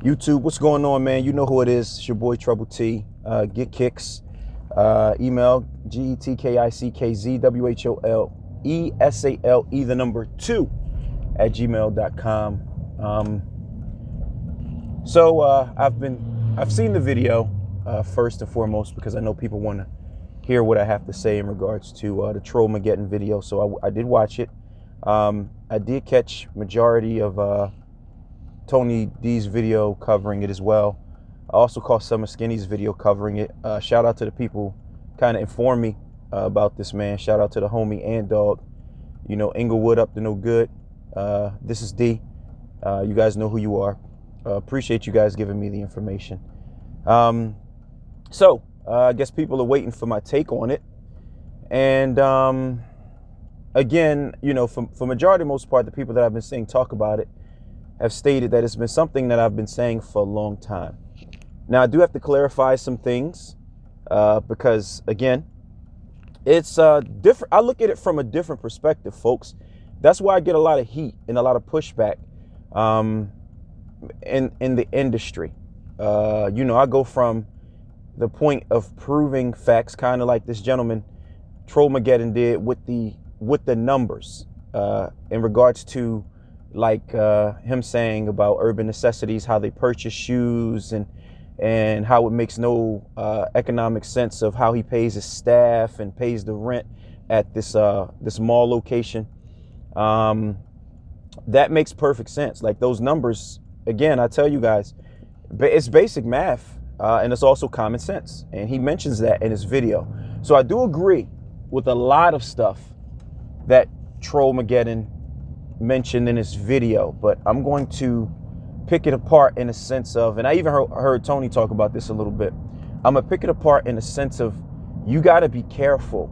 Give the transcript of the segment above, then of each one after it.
YouTube, what's going on, man? You know who it is. It's your boy Trouble T. Get kicks. Email GETKICKZWHOLESALE the number 2 at gmail.com. I've seen the video first and foremost because I know people want to hear what I have to say in regards to the Trollmageddon video. So I did watch it. I did catch majority of Tony D's video covering it as well. I also caught Summer Skinny's video covering it. Shout out to the people kind of informed me about this, man. Shout out to the homie and dog. You know, Inglewood up to no good. This is D. You guys know who you are. Appreciate you guys giving me the information. I guess people are waiting for my take on it. And again, you know, for majority, most part, the people that I've been seeing talk about it have stated that it's been something that I've been saying for a long time. Now, I do have to clarify some things because, again, it's different. I look at it from a different perspective, folks. That's why I get a lot of heat and a lot of pushback in the industry. You know, I go from the point of proving facts, kind of like this gentleman, Trollmeggedon, did with the numbers in regards to like him saying about urban necessities, how they purchase shoes, and how it makes no economic sense of how he pays his staff and pays the rent at this mall location. That makes perfect sense. Like those numbers, again, I tell you guys, it's basic math and it's also common sense. And he mentions that in his video. So I do agree with a lot of stuff that Trollmageddon mentioned in his video, but I'm going to pick it apart in a sense of, and I even heard Tony talk about this a little bit. I'm gonna pick it apart in a sense of, you got to be careful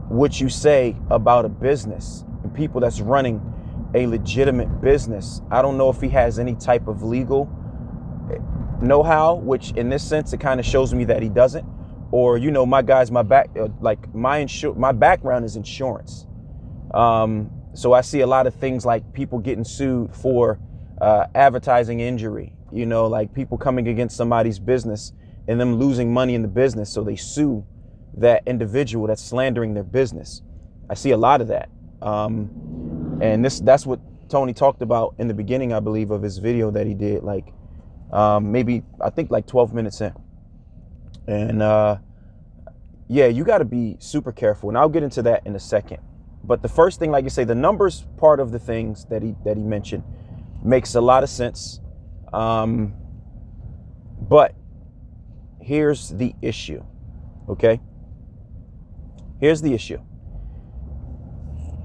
what you say about a business and people that's running a legitimate business. I don't know if he has any type of legal know-how, which in this sense, it kind of shows me that he doesn't. Or, you know, my background is insurance. So I see a lot of things like people getting sued for advertising injury, you know, like people coming against somebody's business and them losing money in the business. So they sue that individual that's slandering their business. I see a lot of that. And that's what Tony talked about in the beginning, I believe, of his video that he did, like maybe, I think like 12 minutes in. And yeah, you got to be super careful. And I'll get into that in a second. But the first thing, like you say, the numbers part of the things that he mentioned makes a lot of sense. But here's the issue, okay? Here's the issue.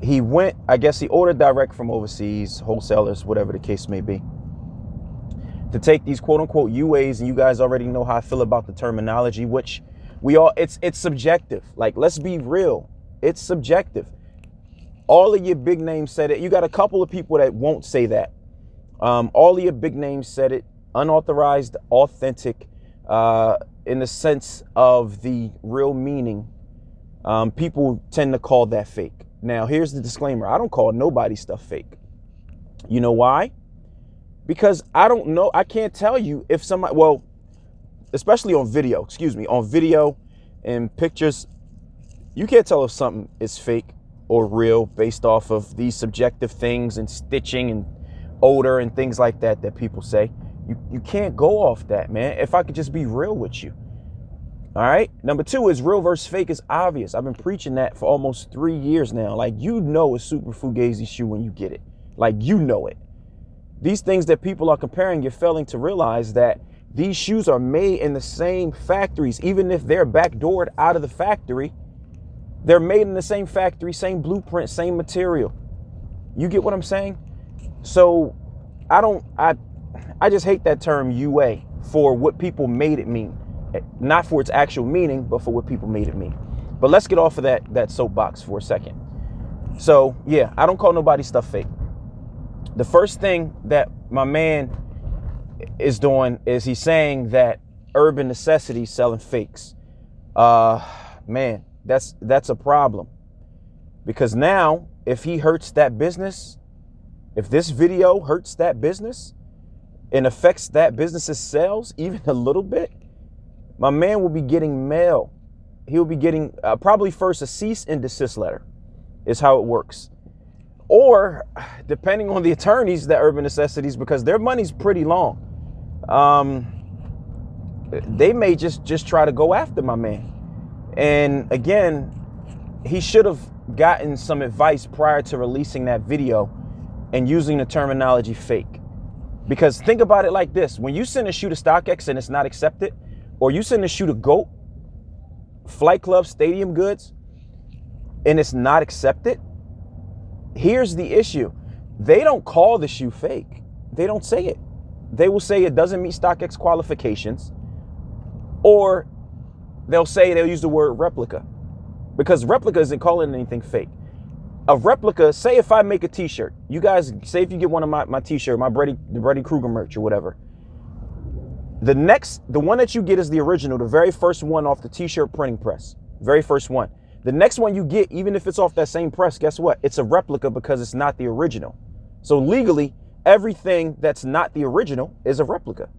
He went, I guess he ordered direct from overseas, wholesalers, whatever the case may be, to take these quote unquote UAs, and you guys already know how I feel about the terminology, which it's subjective. Like, let's be real. It's subjective. All of your big names said it. You got a couple of people that won't say that. All of your big names said it. Unauthorized, authentic, in the sense of the real meaning. People tend to call that fake. Now, here's the disclaimer. I don't call nobody's stuff fake. You know why? Because I don't know. I can't tell you if somebody, well, especially on video, on video and pictures, you can't tell if something is fake or real based off of these subjective things and stitching and odor and things like that people say. You can't go off that, man. If I could just be real with you. All right. Number 2 is real versus fake is obvious. I've been preaching that for almost 3 years now. Like, you know, a super fugazi shoe when you get it. Like, you know it. These things that people are comparing, you're failing to realize that these shoes are made in the same factories. Even if they're backdoored out of the factory, they're made in the same factory, same blueprint, same material. You get what I'm saying? So I just hate that term UA for what people made it mean. Not for its actual meaning, but for what people made it mean. But let's get off of that soapbox for a second. So yeah, I don't call nobody's stuff fake. The first thing that my man is doing is he's saying that Urban Necessities selling fakes. Man, that's a problem. Because now, if he hurts that business, if this video hurts that business, and affects that business's sales even a little bit, my man will be getting mail. He'll be getting probably first a cease and desist letter is how it works. Or depending on the attorneys that Urban Necessities, because their money's pretty long, they may just try to go after my man. And again, he should have gotten some advice prior to releasing that video and using the terminology fake. Because think about it like this: when you send a shoe to StockX and it's not accepted, or you send a shoe to GOAT, Flight Club, Stadium Goods, and it's not accepted, here's the issue. They don't call the shoe fake. They don't say it. They will say it doesn't meet StockX qualifications, or they'll use the word replica, because replica isn't calling anything fake. A replica, say if I make a t-shirt, you guys, say if you get one of my t-shirt, the Brady Krueger merch or whatever, the one that you get is the original, the very first one off the t-shirt printing press, very first one. The next one you get, even if it's off that same press, guess what? It's a replica because it's not the original. So legally, everything that's not the original is a replica.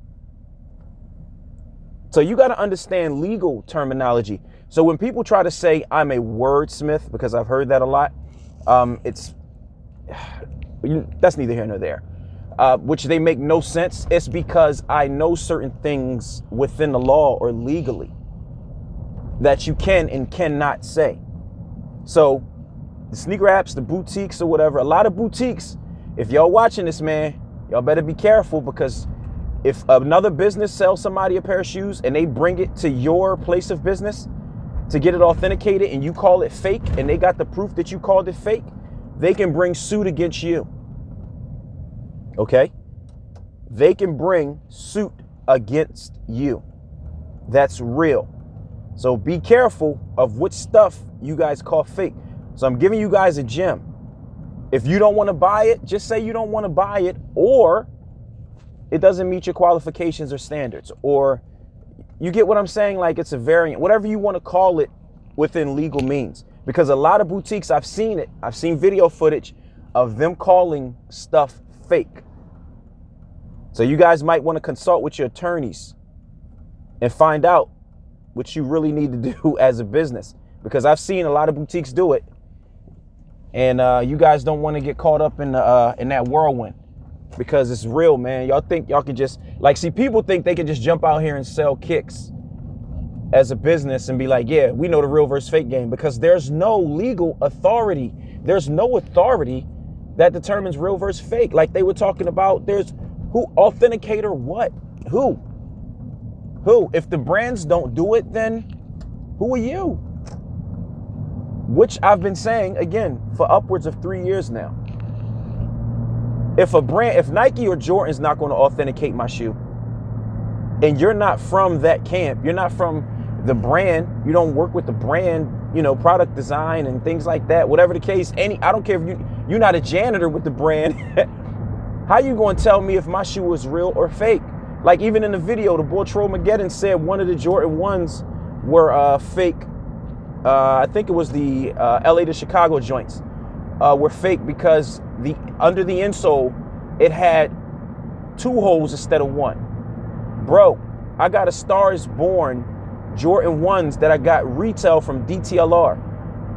So you got to understand legal terminology. So when people try to say I'm a wordsmith, because I've heard that a lot, that's neither here nor there, which they make no sense. It's because I know certain things within the law or legally that you can and cannot say. So the sneaker apps, the boutiques or whatever, a lot of boutiques, if y'all watching this, man, y'all better be careful, because if another business sells somebody a pair of shoes and they bring it to your place of business to get it authenticated and you call it fake and they got the proof that you called it fake, they can bring suit against you. Okay? They can bring suit against you. That's real. So be careful of what stuff you guys call fake. So I'm giving you guys a gem. If you don't want to buy it, just say you don't want to buy it, or it doesn't meet your qualifications or standards, or you get what I'm saying? Like, it's a variant, whatever you want to call it within legal means. Because a lot of boutiques, I've seen it. I've seen video footage of them calling stuff fake. So you guys might want to consult with your attorneys and find out what you really need to do as a business. Because I've seen a lot of boutiques do it. And you guys don't want to get caught up in that whirlwind. Because it's real, man. Y'all think y'all can just, like, see, people think they can just jump out here and sell kicks as a business and be like, yeah, we know the real versus fake game, because there's no legal authority. There's no authority that determines real versus fake. Like they were talking about, there's who authenticator what? Who? If the brands don't do it, then who are you? Which I've been saying, again, for upwards of 3 years now. If Nike or Jordan's not going to authenticate my shoe, and you're not from that camp, you're not from the brand, you don't work with the brand, product design and things like that, whatever the case, I don't care if you're not a janitor with the brand, how you going to tell me if my shoe is real or fake? Like, even in the video, the boy Trollmageddon said one of the Jordan 1s were fake. I think it was the LA to Chicago joints were fake because under the insole, it had 2 holes instead of 1. Bro, I got a Stars Born Jordan 1s that I got retail from DTLR,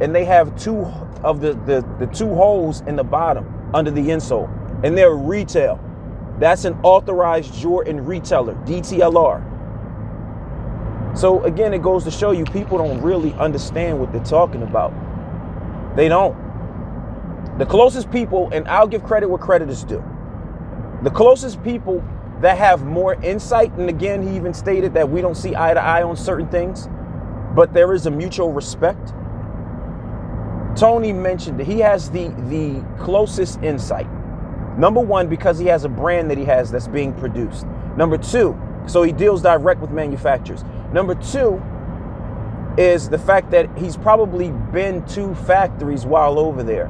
and they have 2 of the 2 holes in the bottom under the insole, and they're retail. That's an authorized Jordan retailer, DTLR. So again, it goes to show you people don't really understand what they're talking about. They don't. The closest people, and I'll give credit where credit is due, the closest people that have more insight, and again, he even stated that we don't see eye to eye on certain things, but there is a mutual respect. Tony mentioned that he has the closest insight. Number 1, because he has a brand that he has that's being produced. Number 2, so he deals direct with manufacturers. Number 2 is the fact that he's probably been to factories while over there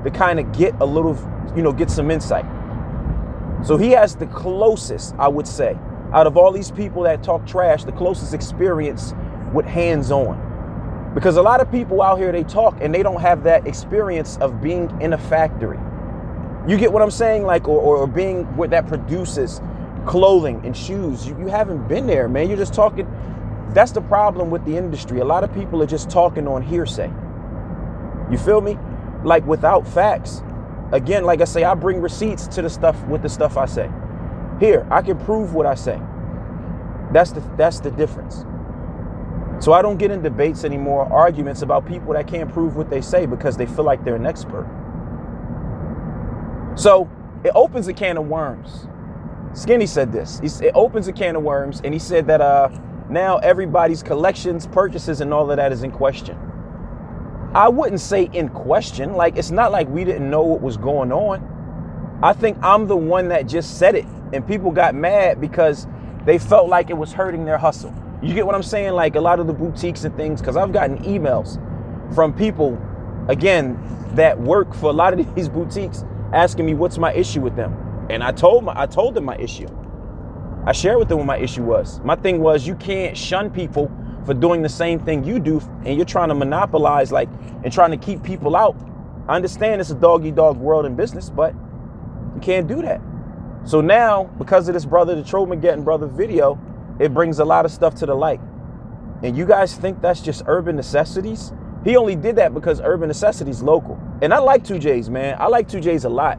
to kind of get a little, get some insight. So he has the closest, I would say, out of all these people that talk trash, the closest experience with hands-on. Because a lot of people out here, they talk and they don't have that experience of being in a factory. You get what I'm saying? Like, or being where that produces clothing and shoes. You haven't been there, man. You're just talking. That's the problem with the industry. A lot of people are just talking on hearsay. You feel me? Like without facts. Again, like I say, I bring receipts to the stuff with the stuff I say. Here, I can prove what I say. That's the difference. So I don't get in debates anymore, arguments about people that can't prove what they say because they feel like they're an expert. So it opens a can of worms. Skinny said this. It opens a can of worms, and he said that now everybody's collections, purchases, and all of that is in question. I wouldn't say in question. Like, it's not like we didn't know what was going on. I think I'm the one that just said it, and people got mad because they felt like it was hurting their hustle. You get what I'm saying? Like a lot of the boutiques and things, because I've gotten emails from people, again, that work for a lot of these boutiques asking me what's my issue with them. And I told them my issue. I shared with them what my issue was. My thing was, you can't shun people for doing the same thing you do, and you're trying to monopolize, like, and trying to keep people out. I understand it's a dog-eat-dog world in business, but you can't do that. So now, because of this brother, the Trollmeggedon brother video, it brings a lot of stuff to the light. And you guys think that's just Urban Necessities? He only did that because Urban Necessities local. And I like 2J's, man. I like 2J's a lot.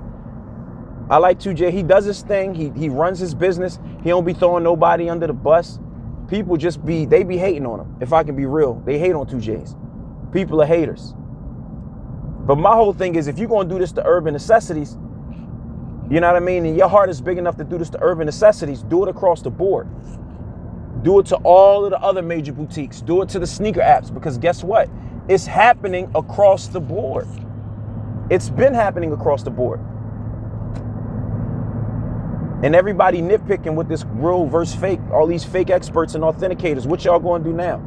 I like 2J. He does his thing. He runs his business. He don't be throwing nobody under the bus. People just they be hating on him. If I can be real, they hate on 2J's. People are haters. But my whole thing is, if you're going to do this to Urban Necessities, you know what I mean? And your heart is big enough to do this to Urban Necessities, do it across the board. Do it to all of the other major boutiques. Do it to the sneaker apps, because guess what? It's happening across the board. It's been happening across the board. And everybody nitpicking with this real versus fake, all these fake experts and authenticators. What y'all going to do now?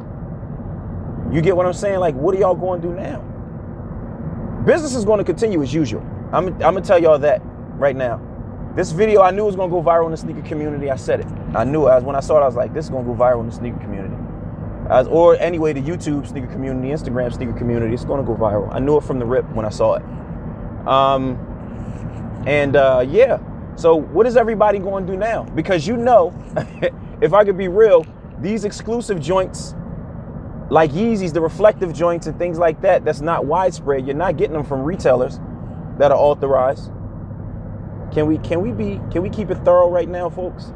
You get what I'm saying? Like, what are y'all going to do now? Business is going to continue as usual. I'm going to tell y'all that right now. This video, I knew it was going to go viral in the sneaker community. I said it. I knew it. When I saw it, I was like, this is going to go viral in the sneaker community. Or anyway, the YouTube sneaker community, Instagram sneaker community, it's going to go viral. I knew it from the rip when I saw it. Yeah. So what is everybody going to do now? Because you know, if I could be real, these exclusive joints, like Yeezys, the reflective joints and things like that, that's not widespread. You're not getting them from retailers that are authorized. Can we keep it thorough right now, folks?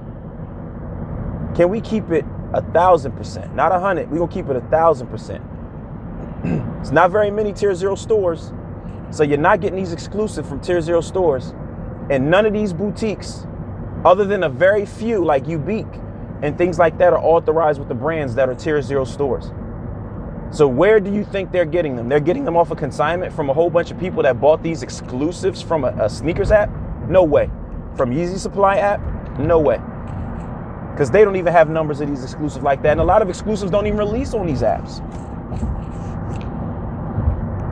Can we keep it 1,000%? Not 100. We're gonna keep it 1,000%. It's not very many Tier 0 stores, so you're not getting these exclusive from Tier 0 stores. And none of these boutiques, other than a very few like Ubique and things like that, are authorized with the brands that are Tier 0 stores. So where do you think they're getting them? They're getting them off a consignment from a whole bunch of people that bought these exclusives from a sneakers app? No way. From Yeezy Supply app? No way. Because they don't even have numbers of these exclusives like that. And a lot of exclusives don't even release on these apps.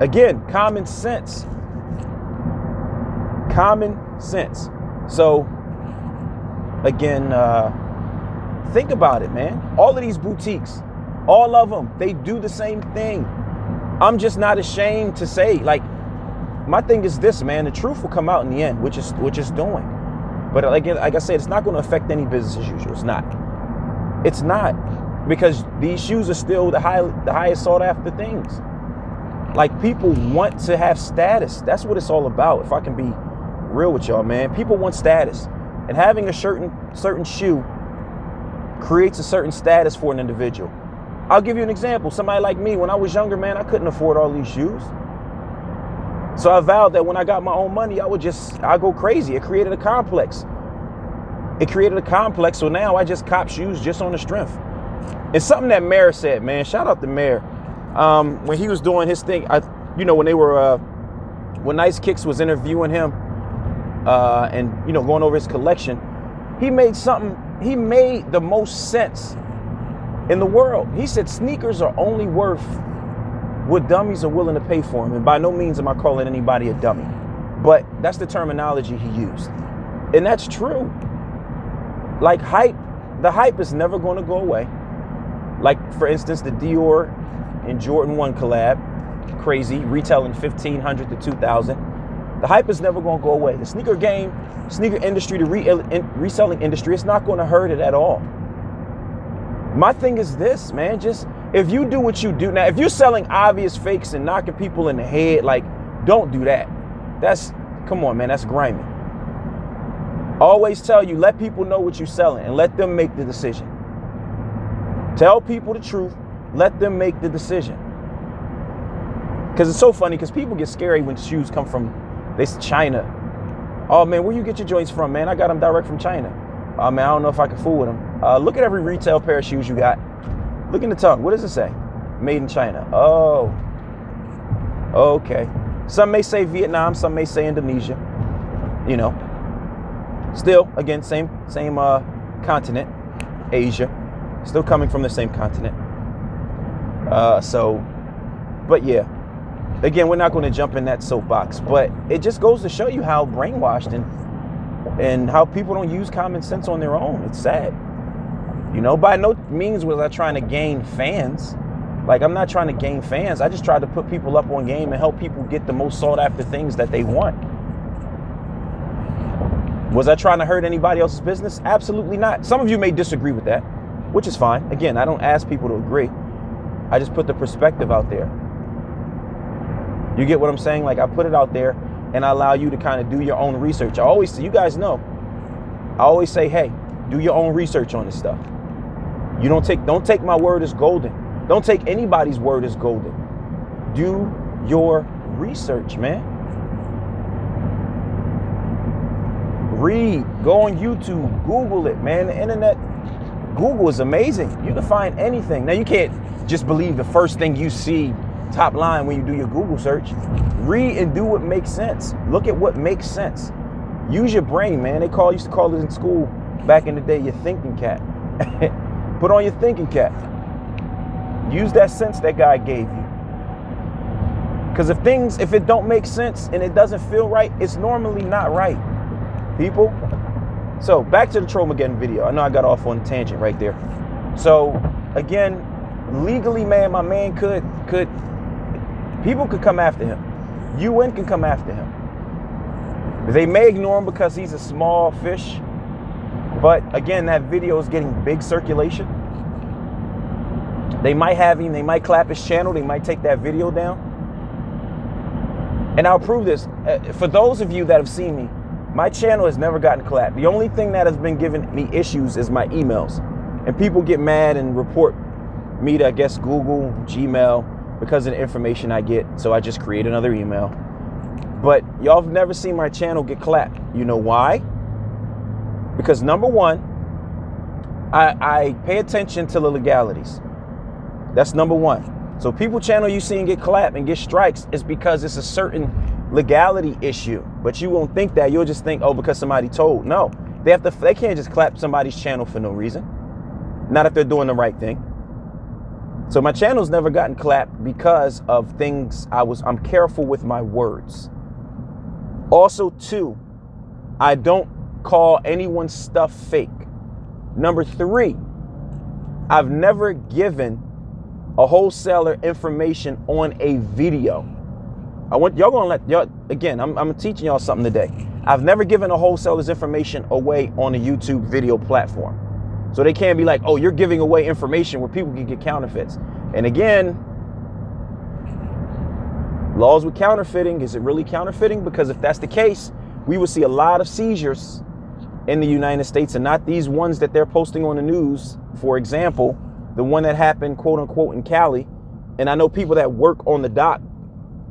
Again, common sense. Common sense. So, again, think about it, man. All of these boutiques, all of them, they do the same thing. I'm just not ashamed to say, like, my thing is this, man. The truth will come out in the end, which is doing. But like I said, it's not going to affect any business as usual. It's not. It's not. Because these shoes are still the highest sought after things. Like, people want to have status. That's what it's all about. If I can be real with y'all, man. People want status. And having a certain shoe creates a certain status for an individual. I'll give you an example. Somebody like me, when I was younger, man, I couldn't afford all these shoes. So I vowed that when I got my own money, I'd go crazy. It created a complex. So now I just cop shoes just on the strength. It's something that Mayor said, man. Shout out to Mayor. When he was doing his thing, when they were, when Nice Kicks was interviewing him, and going over his collection, he made the most sense in the world. He said sneakers are only worth what dummies are willing to pay for them. And by no means am I calling anybody a dummy, but that's the terminology he used. And that's true. Like, the hype is never going to go away. Like, for instance, the Dior and Jordan 1 collab, crazy, retailing $1,500 to $2,000. The hype is never going to go away. The sneaker game, sneaker industry, the reselling industry, it's not going to hurt it at all. My thing is this, man, just if you do what you do. Now, if you're selling obvious fakes and knocking people in the head, like, don't do that. Come on, man, that's grimy. Always tell you, let people know what you're selling and let them make the decision. Tell people the truth, let them make the decision. Because it's so funny, because people get scary when shoes come from China. Oh, man, where you get your joints from, man? I got them direct from China. Oh, man, I don't know if I can fool with them. Look at every retail pair of shoes you got. Look in the tongue. What does it say? Made in China. Oh, okay. Some may say Vietnam, some may say Indonesia. You know, still, again, same continent, Asia. Still coming from the same continent. But yeah. Again, we're not going to jump in that soapbox, but it just goes to show you how brainwashed and how people don't use common sense on their own. It's sad. You know, by no means was I trying to gain fans. Like, I'm not trying to gain fans. I just tried to put people up on game and help people get the most sought after things that they want. Was I trying to hurt anybody else's business? Absolutely not. Some of you may disagree with that, which is fine. Again, I don't ask people to agree. I just put the perspective out there. You get what I'm saying? Like, I put it out there and I allow you to kind of do your own research. You guys know, I always say, hey, do your own research on this stuff. You don't take my word as golden. Don't take anybody's word as golden. Do your research, man. Read, go on YouTube, Google it, man. The internet, Google is amazing. You can find anything. Now, you can't just believe the first thing you see top line when you do your Google search. Read and do what makes sense. Look at what makes sense. Use your brain, man. Used to call it in school back in the day, your thinking cap. Put on your thinking cap. Use that sense that God gave you. Because if it don't make sense and it doesn't feel right, it's normally not right, people. So back to the Trollmeggedon video. I know I got off on a tangent right there. So again, legally, man, my man could people could come after him. UN can come after him. They may ignore him because he's a small fish. But again, that video is getting big circulation. They might have him, they might clap his channel, they might take that video down. And I'll prove this. For those of you that have seen me, my channel has never gotten clapped. The only thing that has been giving me issues is my emails. And people get mad and report me to, I guess, Google, Gmail, because of the information I get. So I just create another email. But y'all have never seen my channel get clapped. You know why? Because number one, I pay attention to the legalities. That's number one. So people channel you seeing get clapped and get strikes is because it's a certain legality issue. But you won't think that. You'll just think, oh, because somebody told. No, they can't just clap somebody's channel for no reason. Not if they're doing the right thing. So my channel's never gotten clapped because of things I'm careful with my words. Also, two, I don't call anyone's stuff fake. Number three, I've never given a wholesaler information on a video. I'm teaching y'all something today. I've never given a wholesaler's information away on a YouTube video platform. So they can't be like, oh, you're giving away information where people can get counterfeits. And again, laws with counterfeiting, is it really counterfeiting? Because if that's the case, we would see a lot of seizures in the United States and not these ones that they're posting on the news. For example, the one that happened, quote unquote, in Cali. And I know people that work on the dock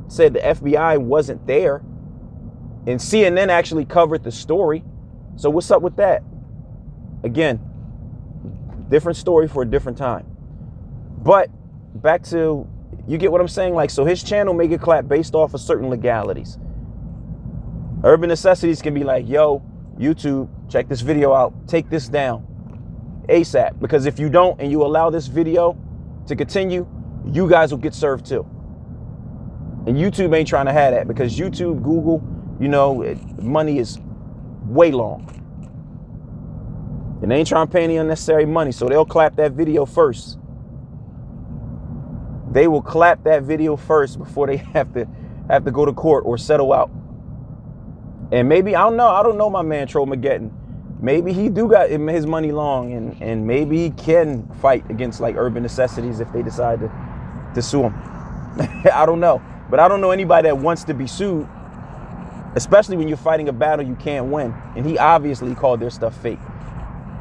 said the FBI wasn't there. And CNN actually covered the story. So what's up with that? Again, different story for a different time. But back to, you get what I'm saying? Like, so his channel may get clapped based off of certain legalities. Urban Necessities can be like, yo, YouTube, check this video out. Take this down ASAP. Because if you don't and you allow this video to continue, you guys will get served too. And YouTube ain't trying to have that because YouTube, Google, you know, money is way long. And they ain't trying to pay any unnecessary money. So they'll clap that video first. They will clap that video first before they have to go to court or settle out. And maybe, I don't know my man Trollmageddon. Maybe he do got his money long, and maybe he can fight against like Urban Necessities if they decide to sue him. I don't know. But I don't know anybody that wants to be sued, especially when you're fighting a battle you can't win. And he obviously called their stuff fake.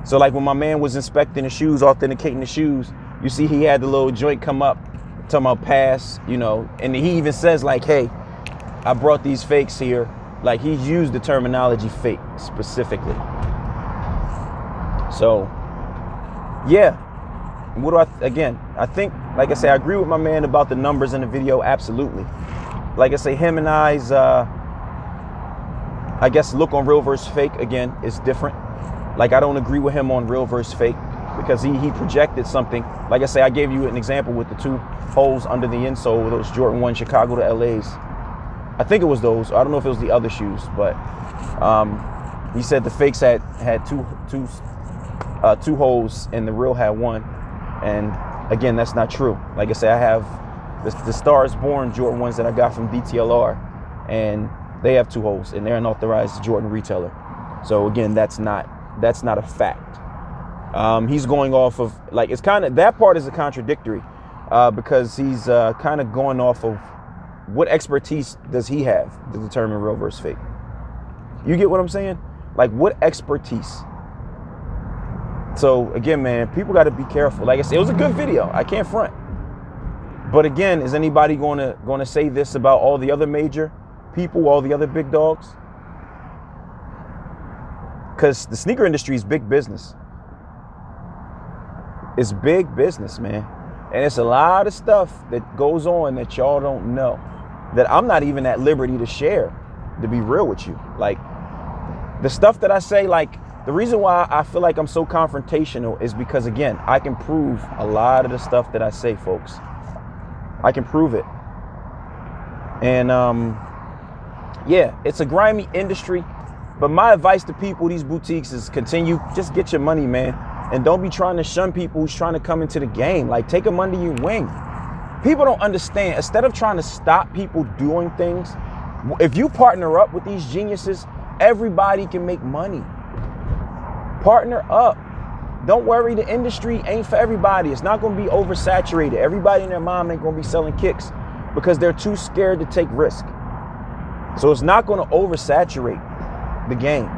So like when my man was inspecting the shoes, authenticating the shoes, you see he had the little joint come up, talking about pass, you know, and he even says like, hey, I brought these fakes here. Like he used the terminology fake specifically. So, yeah. What do I think, like I say, I agree with my man about the numbers in the video, absolutely. Like I say, him and I's, I guess, look on real versus fake, again, is different. Like, I don't agree with him on real versus fake because he projected something. Like I say, I gave you an example with the 2 holes under the insole with those Jordan 1 Chicago to LA's. I think it was those. I don't know if it was the other shoes, but he said the fakes had two holes and the real had 1. And again, that's not true. Like I say, I have the Stars Born Jordan 1s that I got from DTLR, and they have 2 holes, and they're an authorized Jordan retailer. So again, that's not a fact. He's going off of, like, it's kind of, that part is a contradictory because he's kind of going off of what expertise does he have to determine real versus fake. You get what I'm saying? Like, what expertise? So again, man, people got to be careful. Like I said, it was a good video. I can't front. But again, is anybody going to say this about all the other major people, all the other big dogs? Because the sneaker industry is big business. It's big business, man. And it's a lot of stuff that goes on that y'all don't know, that I'm not even at liberty to share, to be real with you. Like, the stuff that I say, like, the reason why I feel like I'm so confrontational is because, again, I can prove a lot of the stuff that I say, folks. I can prove it. And, yeah, it's a grimy industry. But my advice to people, these boutiques, is continue. Just get your money, man. And don't be trying to shun people who's trying to come into the game. Like, take them under your wing. People don't understand. Instead of trying to stop people doing things, if you partner up with these geniuses, everybody can make money. Partner up. Don't worry, the industry ain't for everybody. It's not going to be oversaturated. Everybody and their mom ain't going to be selling kicks because they're too scared to take risk. So it's not going to oversaturate the game.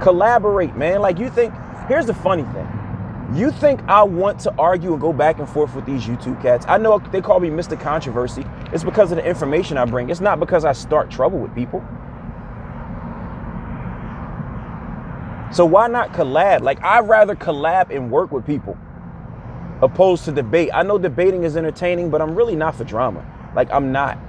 Collaborate, man. Like, you think, here's the funny thing. You think I want to argue and go back and forth with these YouTube cats? I know they call me Mr. Controversy. It's because of the information I bring. It's not because I start trouble with people. So why not collab? Like, I'd rather collab and work with people opposed to debate. I know debating is entertaining, but I'm really not for drama. Like, I'm not.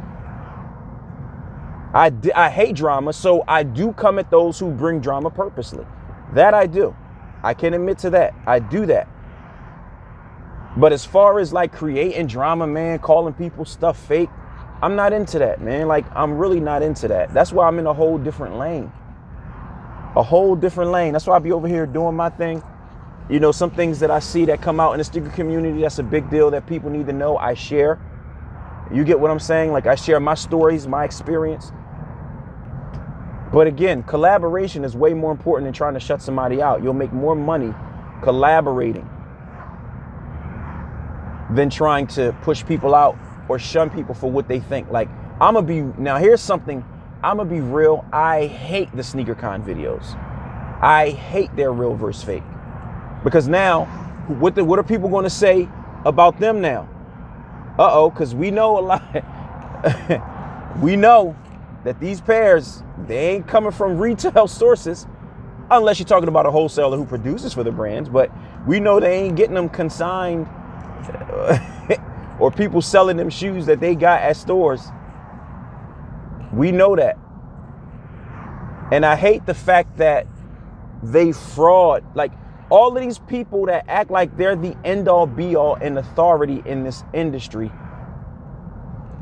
I hate drama, so I do come at those who bring drama purposely. That I do. I can admit to that. I do that. But as far as like creating drama, man, calling people stuff fake, I'm not into that, man. Like, I'm really not into that. That's why I'm in a whole different lane. A whole different lane. That's why I be over here doing my thing. You know, some things that I see that come out in the sneaker community, that's a big deal that people need to know, I share. You get what I'm saying? Like, I share my stories, my experience. But again, collaboration is way more important than trying to shut somebody out. You'll make more money collaborating than trying to push people out or shun people for what they think. Like, now here's something, I'm gonna be real. I hate the SneakerCon videos. I hate their real versus fake. Because now, what are people gonna say about them now? Because we know a lot. We know that these pairs, they ain't coming from retail sources, unless you're talking about a wholesaler who produces for the brands, but we know they ain't getting them consigned or people selling them shoes that they got at stores. We know that. And I hate the fact that they fraud. Like, all of these people that act like they're the end-all be-all and authority in this industry,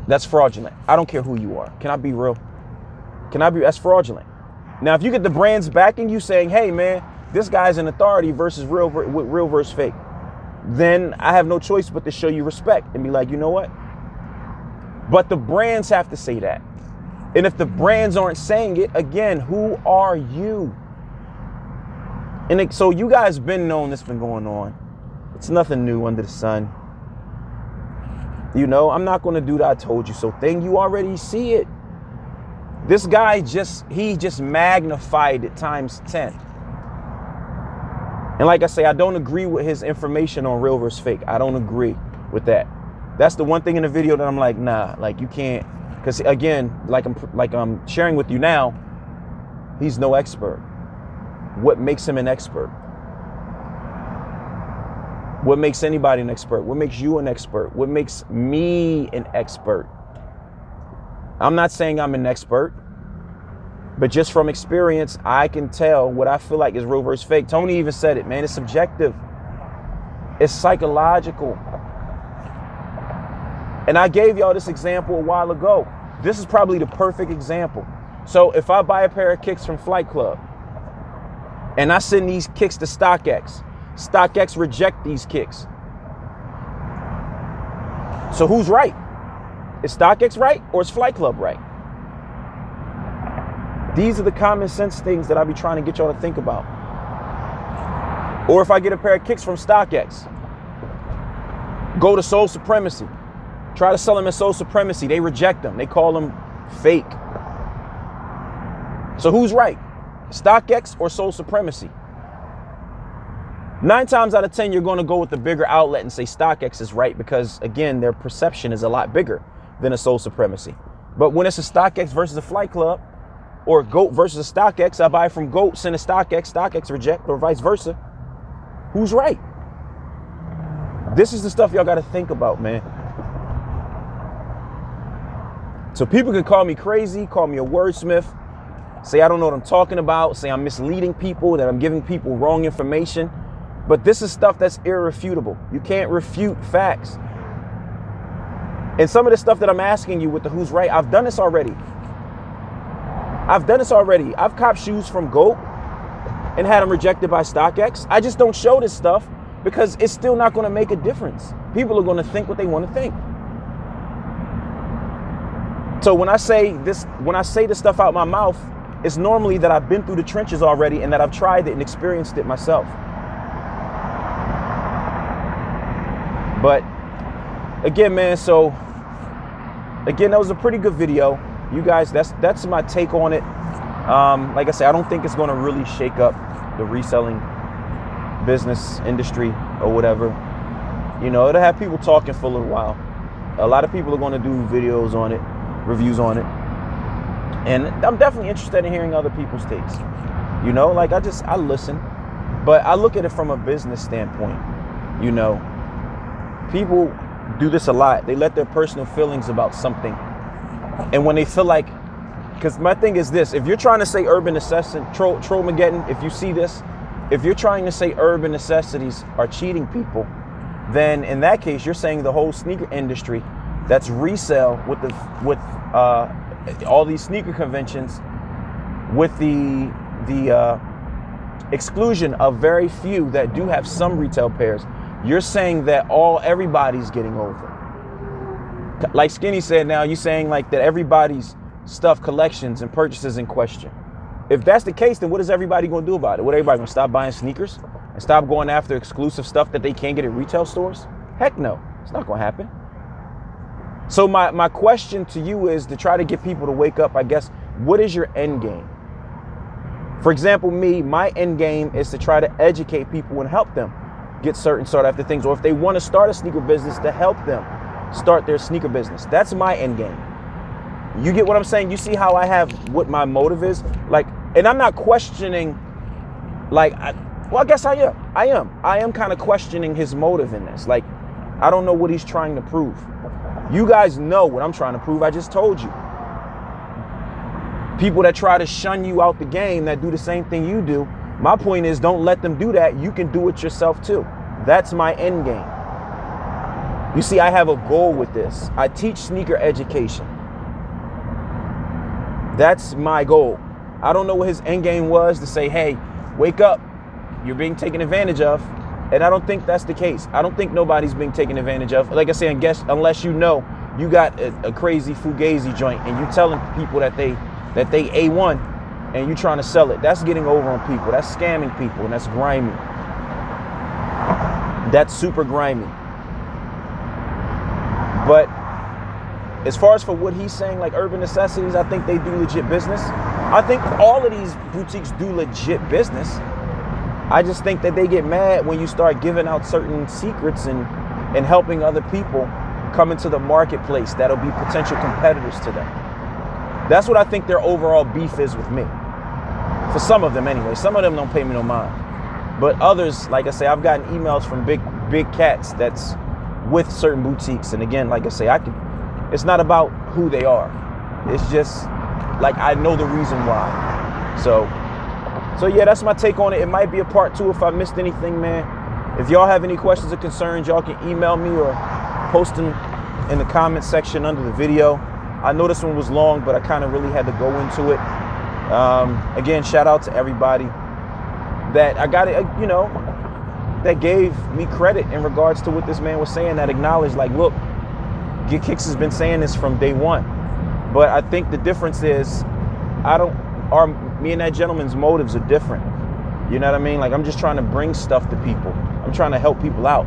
that's fraudulent. I don't care who you are. Can I be real? That's fraudulent. Now, if you get the brands backing you saying, hey, man, this guy's an authority versus real versus fake, then I have no choice but to show you respect and be like, you know what? But the brands have to say that. And if the brands aren't saying it, again, who are you? And so you guys been knowing this been going on. It's nothing new under the sun. You know, I'm not going to do the I told you so thing. You already see it. This guy he just magnified it times 10. And like I say, I don't agree with his information on real versus fake. I don't agree with that. That's the one thing in the video that I'm like, nah, like you can't, because again, like I'm sharing with you now, he's no expert. What makes him an expert? What makes anybody an expert? What makes you an expert? What makes me an expert? I'm not saying I'm an expert, but just from experience, I can tell what I feel like is real versus fake. Tony even said it, man, it's subjective. It's psychological. And I gave y'all this example a while ago. This is probably the perfect example. So if I buy a pair of kicks from Flight Club and I send these kicks to StockX, StockX reject these kicks. So who's right? Is StockX right or is Flight Club right? These are the common sense things that I be trying to get y'all to think about. Or if I get a pair of kicks from StockX, go to Soul Supremacy, try to sell them as Soul Supremacy, they reject them. They call them fake. So who's right? StockX or Soul Supremacy? 9 times out of 10, you're going to go with the bigger outlet and say StockX is right because, again, their perception is a lot bigger than a Soul Supremacy. But when it's a StockX versus a Flight Club, or GOAT versus a StockX, I buy from GOAT, send a StockX, StockX reject, or vice versa. Who's right? This is the stuff y'all got to think about, man. So people can call me crazy, call me a wordsmith, say I don't know what I'm talking about, say I'm misleading people, that I'm giving people wrong information. But this is stuff that's irrefutable. You can't refute facts. And some of the stuff that I'm asking you with the who's right, I've done this already. I've copped shoes from GOAT and had them rejected by StockX. I just don't show this stuff because it's still not going to make a difference. People are going to think what they want to think. So when I say this stuff out my mouth, it's normally that I've been through the trenches already and that I've tried it and experienced it myself. But again, man, so again, that was a pretty good video. You guys, that's my take on it. Like I said, I don't think it's going to really shake up the reselling business industry or whatever. You know, it'll have people talking for a little while. A lot of people are going to do videos on it, reviews on it. And I'm definitely interested in hearing other people's takes. You know, like I listen, but I look at it from a business standpoint. You know, people do this a lot. They let their personal feelings about something. And when they feel like, because my thing is this, if you're trying to say urban necessity, Trollmageddon, if you see this, if you're trying to say urban necessities are cheating people, then in that case, you're saying the whole sneaker industry that's resale with all these sneaker conventions with the exclusion of very few that do have some retail pairs, you're saying that everybody's getting over. Like Skinny said, now you're saying like that everybody's stuff collections and purchases in question. If that's the case, then what is everybody going to do about it? What, everybody going to stop buying sneakers and stop going after exclusive stuff that they can't get at retail stores? Heck no, it's not going to happen. So my question to you is to try to get people to wake up, I guess. What is your end game? For example, my end game is to try to educate people and help them get certain sought after things, or if they want to start a sneaker business, to help them start their sneaker business. That's my end game. You get what I'm saying? You see how I have what my motive is? Like, and I'm not questioning, like, I guess I am. I am kind of questioning his motive in this. Like, I don't know what he's trying to prove. You guys know what I'm trying to prove. I just told you. People that try to shun you out the game, that do the same thing you do, my point is, don't let them do that. You can do it yourself too. That's my end game. You see, I have a goal with this. I teach sneaker education. That's my goal. I don't know what his end game was, to say, hey, wake up, you're being taken advantage of. And I don't think that's the case. I don't think nobody's being taken advantage of. Like I say, unless you know you got a crazy fugazi joint and you telling people that they A1 and you trying to sell it. That's getting over on people. That's scamming people, and that's grimy. That's super grimy. But as far as for what he's saying, like Urban Necessities, I think they do legit business. I think all of these boutiques do legit business. I just think that they get mad when you start giving out certain secrets and helping other people come into the marketplace that'll be potential competitors to them. That's what I think their overall beef is with me. For some of them anyway. Some of them don't pay me no mind. But others, like I say, I've gotten emails from big cats that's with certain boutiques. And again, like I say, it's not about who they are. It's just like I know the reason why. So yeah, that's my take on it. It might be a part 2 if I missed anything, man. If y'all have any questions or concerns, y'all can email me or post them in the comment section under the video. I know this one was long, but I kind of really had to go into it. Again, shout out to everybody that I got it, that gave me credit in regards to what this man was saying, that acknowledged, like, look, Get Kicks has been saying this from day one. But I think the difference is me and that gentleman's motives are different. You know what I mean? Like, I'm just trying to bring stuff to people. I'm trying to help people out.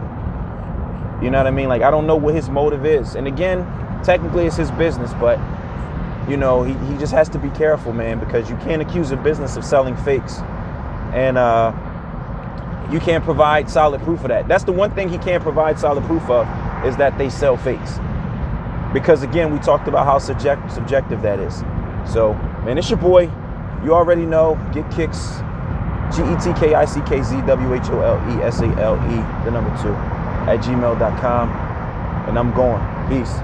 You know what I mean? Like, I don't know what his motive is. And again, technically it's his business, but he just has to be careful, man, because you can't accuse a business of selling fakes. And you can't provide solid proof of that. That's the one thing he can't provide solid proof of, is that they sell fakes. Because again, we talked about how subjective that is. So, man, it's your boy. You already know. Get Kicks. GETKICKZWHOLESALE, the number 2, @gmail.com. And I'm going. Peace.